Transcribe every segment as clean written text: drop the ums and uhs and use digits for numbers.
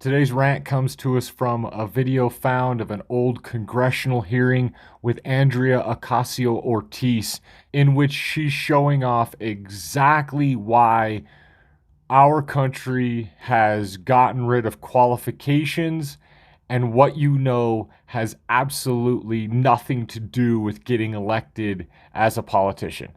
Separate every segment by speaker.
Speaker 1: Today's rant comes to us from a video found of an old congressional hearing with Andrea Ocasio-Cortez, in which she's showing off exactly why our country has gotten rid of qualifications and what you know has absolutely nothing to do with getting elected as a politician.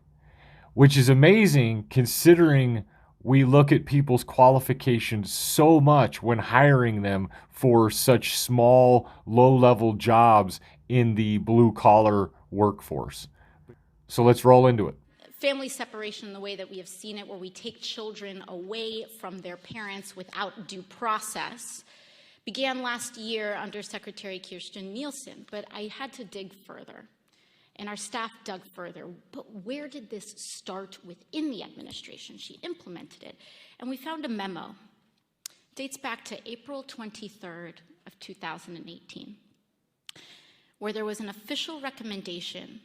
Speaker 1: Which is amazing considering we look at people's qualifications so much when hiring them for such small, low-level jobs in the blue-collar workforce. So let's roll into it.
Speaker 2: Family separation in the way that we have seen it, where we take children away from their parents without due process, began last year under Secretary Kirstjen Nielsen, but I had to dig further. And our staff dug further. But where did this start within the administration? She implemented it. And we found a memo. It dates back to April 23rd of 2018, where there was an official recommendation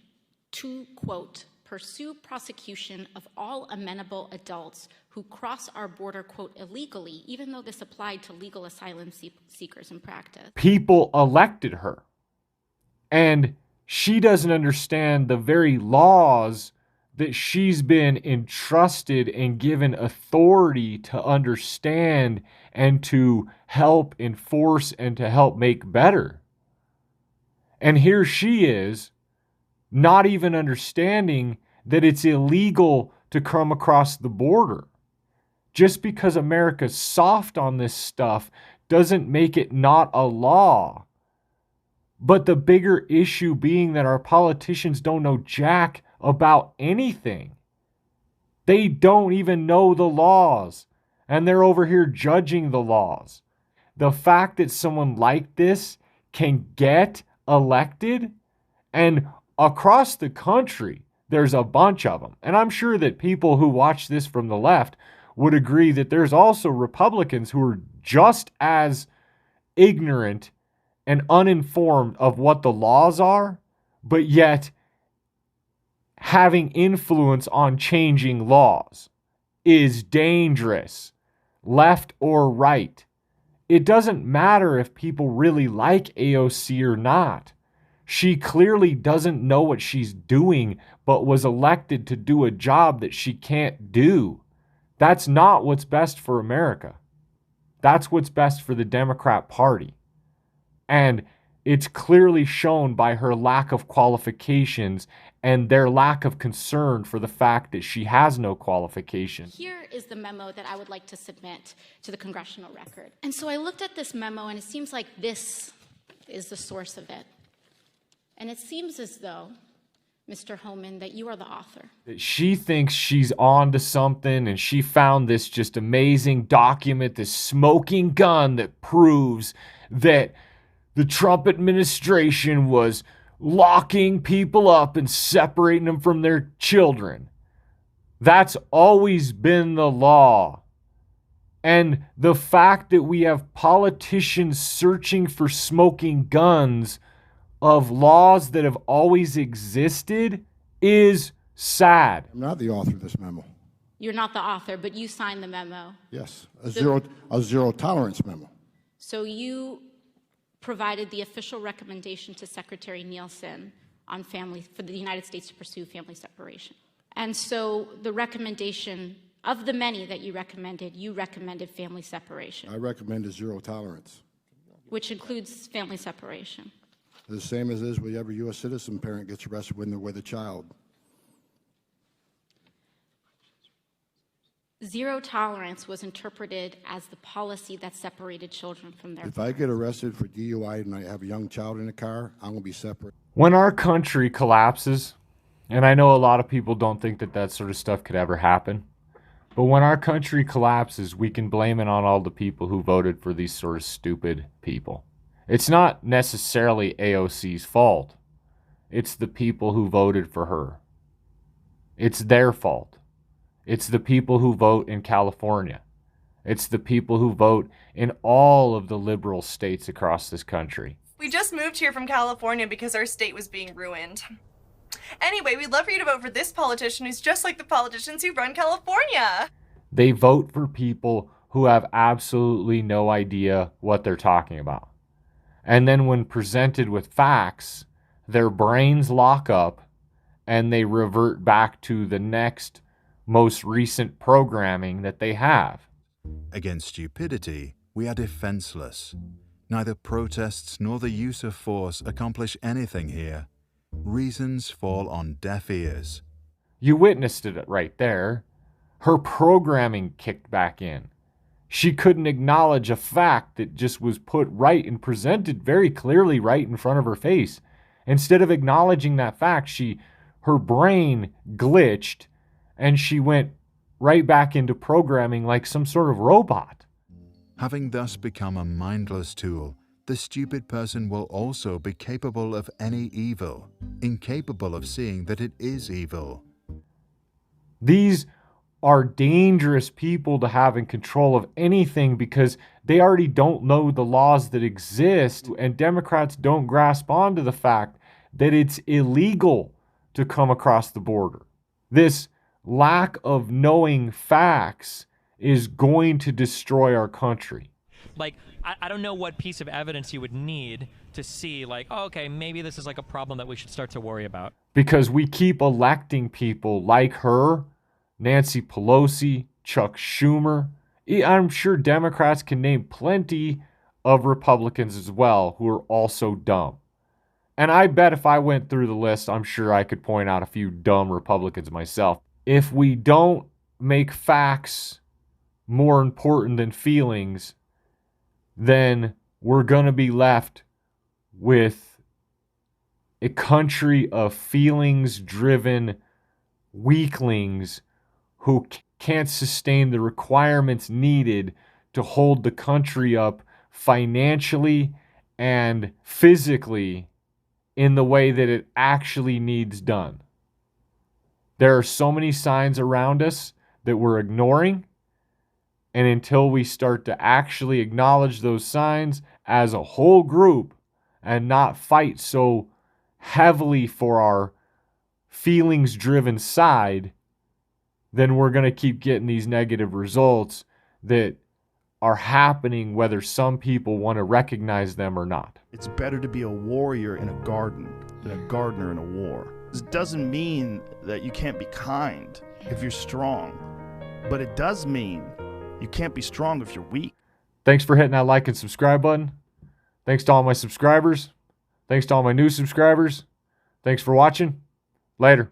Speaker 2: to, quote, pursue prosecution of all amenable adults who cross our border, quote, illegally, even though this applied to legal asylum seekers in practice.
Speaker 1: People elected her. And she doesn't understand the very laws that she's been entrusted and given authority to understand and to help enforce and to help make better. And here she is, not even understanding that it's illegal to come across the border. Just because America's soft on this stuff doesn't make it not a law. But the bigger issue being that our politicians don't know jack about anything. They don't even know the laws, and they're over here judging the laws. The fact that someone like this can get elected, and across the country, there's a bunch of them. And I'm sure that people who watch this from the left would agree that there's also Republicans who are just as ignorant and uninformed of what the laws are, but yet having influence on changing laws is dangerous, left or right. It doesn't matter if people really like AOC or not. She clearly doesn't know what she's doing, but was elected to do a job that she can't do. That's not what's best for America. That's what's best for the Democrat Party. And it's clearly shown by her lack of qualifications and their lack of concern for the fact that she has no qualifications.
Speaker 2: Here is the memo that I would like to submit to the congressional record. And so I looked at this memo, and it seems like this is the source of it. And it seems as though, Mr. Homan, that you are the author.
Speaker 1: She thinks she's on to something, and she found this just amazing document, this smoking gun that proves that the Trump administration was locking people up and separating them from their children. That's always been the law. And the fact that we have politicians searching for smoking guns of laws that have always existed is sad.
Speaker 3: I'm not the author of this memo.
Speaker 2: You're not the author, but you signed the memo.
Speaker 3: Yes, a zero tolerance memo.
Speaker 2: So you provided the official recommendation to Secretary Nielsen on for the United States to pursue family separation. And so the recommendation, of the many that you recommended family separation.
Speaker 3: I recommended zero tolerance.
Speaker 2: Which includes family separation.
Speaker 3: The same as is with every U.S. citizen parent gets arrested when they're with a child.
Speaker 2: Zero tolerance was interpreted as the policy that separated children from their
Speaker 3: If I get arrested for DUI and I have a young child in the car, I'm going to be separate.
Speaker 1: When our country collapses, and I know a lot of people don't think that that sort of stuff could ever happen, but when our country collapses, we can blame it on all the people who voted for these sort of stupid people. It's not necessarily AOC's fault. It's the people who voted for her. It's their fault. It's the people who vote in California. It's the people who vote in all of the liberal states across this country.
Speaker 4: We just moved here from California because our state was being ruined. Anyway, we'd love for you to vote for this politician who's just like the politicians who run California.
Speaker 1: They vote for people who have absolutely no idea what they're talking about. And then when presented with facts, their brains lock up and they revert back to the next most recent programming that they have.
Speaker 5: Against stupidity, we are defenseless. Neither protests nor the use of force accomplish anything here. Reasons fall on deaf ears.
Speaker 1: You witnessed it right there. Her programming kicked back in. She couldn't acknowledge a fact that just was put right and presented very clearly right in front of her face. Instead of acknowledging that fact, her brain glitched and she went right back into programming like some sort of robot.
Speaker 5: Having thus become a mindless tool, the stupid person will also be capable of any evil, incapable of seeing that it is evil.
Speaker 1: These are dangerous people to have in control of anything because they already don't know the laws that exist, and Democrats don't grasp onto the fact that it's illegal to come across the border. This lack of knowing facts is going to destroy our country.
Speaker 6: Like, I don't know what piece of evidence you would need to see, like, oh, okay, maybe this is like a problem that we should start to worry about.
Speaker 1: Because we keep electing people like her, Nancy Pelosi, Chuck Schumer. I'm sure Democrats can name plenty of Republicans as well who are also dumb. And I bet if I went through the list, I'm sure I could point out a few dumb Republicans myself. If we don't make facts more important than feelings, then we're going to be left with a country of feelings-driven weaklings who can't sustain the requirements needed to hold the country up financially and physically in the way that it actually needs done. There are so many signs around us that we're ignoring, and until we start to actually acknowledge those signs as a whole group and not fight so heavily for our feelings-driven side, then we're going to keep getting these negative results that are happening whether some people want to recognize them or not.
Speaker 7: It's better to be a warrior in a garden than a gardener in a war. This doesn't mean that you can't be kind if you're strong, but it does mean you can't be strong if you're weak.
Speaker 1: Thanks for hitting that like and subscribe button. Thanks to all my subscribers. Thanks to all my new subscribers. Thanks for watching. Later.